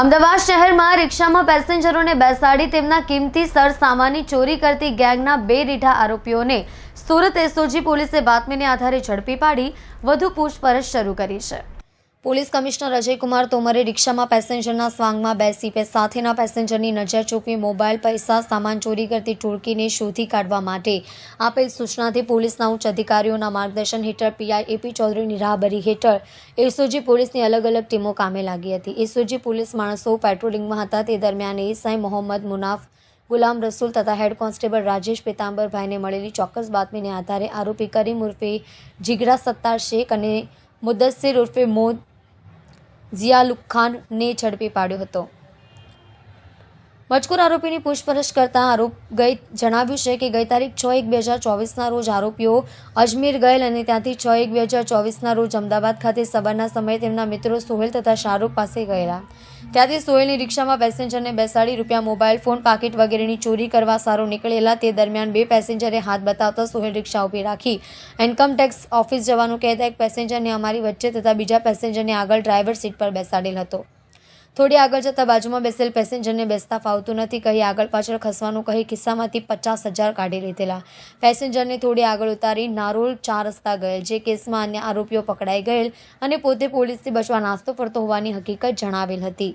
અમદાવાદ શહેરમાં રિક્ષામાં પેસેન્જરોને બેસાડી તેમના કિંમતી સરસામાનની ચોરી કરતી ગેંગના 2 રીઢા આરોપીઓને સુરત એસઓજી પોલીસે બાતમીને આધારે ઝડપી પાડી વધુ પૂછપરછ શરૂ કરી છે। પોલીસ કમિશનર અજયકુમાર તોમરે રિક્ષામાં પેસેન્જરના સ્વાંગમાં બેસી સાથેના પેસેન્જરની નજર ચૂકવી મોબાઈલ, પૈસા, સામાન ચોરી કરતી ટોળકીને શોધી કાઢવા માટે આપેલ સૂચનાથી પોલીસના ઉચ્ચ અધિકારીઓના માર્ગદર્શન હેઠળ પીઆઈ એપી ચૌધરીની રાહબરી હેઠળ એસઓજી પોલીસની અલગ અલગ ટીમો કામે લાગી હતી। એસઓજી પોલીસ માણસો પેટ્રોલિંગમાં હતા તે દરમિયાન એએસઆઈ મોહમ્મદ મુનાફ, ગુલામ રસૂલ તથા હેડ કોન્સ્ટેબલ રાજેશ પીતાંબરભાઈને મળેલી ચોક્કસ બાતમીને આધારે આરોપી કરીમ ઉર્ફે જીગરા સત્તાર શેખ અને મુદ્દસ્સીર ઉર્ફે મોદ ઝિયાલુખાનને ઝડપી પાડ્યો હતો। મજકૂર આરોપીની પૂછપરછ કરતા જણાવ્યું છે કે ગઈ તારીખ 6/1/2024ના રોજ આરોપીઓ અજમેર ગયેલ અને ત્યાંથી 6/1/2024ના રોજ અમદાવાદ ખાતે સવારના સમયે તેમના મિત્રો સોહેલ તથા શાહરૂખ પાસે ગયેલા। ત્યાંથી સોહેલની રિક્ષામાં પેસેન્જરને બેસાડી રૂપિયા, મોબાઈલ ફોન, પાકીટ વગેરેની ચોરી કરવા સારો નીકળેલા। તે દરમિયાન 2 પેસેન્જરે હાથ બતાવતા સોહેલ રિક્ષા ઊભી રાખી ઇન્કમટેક્સ ઓફિસ જવાનું કહેતા એક પેસેન્જરને અમારી વચ્ચે તથા બીજા પેસેન્જરને આગળ ડ્રાઈવર સીટ પર બેસાડેલ હતો। થોડી આગળ જતા બાજુમાં બેસેલ પેસેન્જરને બેસતા ફાવતું નથી કહી આગળ પાછળ ખસવાનું કહી ખિસ્સામાંથી 50,000 કાઢી લીધેલા। પેસેન્જરને થોડી આગળ ઉતારી નારોલ 4 રસ્તા ગયેલ, જે કેસમાં અન્ય આરોપીઓ પકડાઈ ગયેલ અને પોતે પોલીસથી બચવા નાસ્તો ફરતો હોવાની હકીકત જણાવેલ હતી।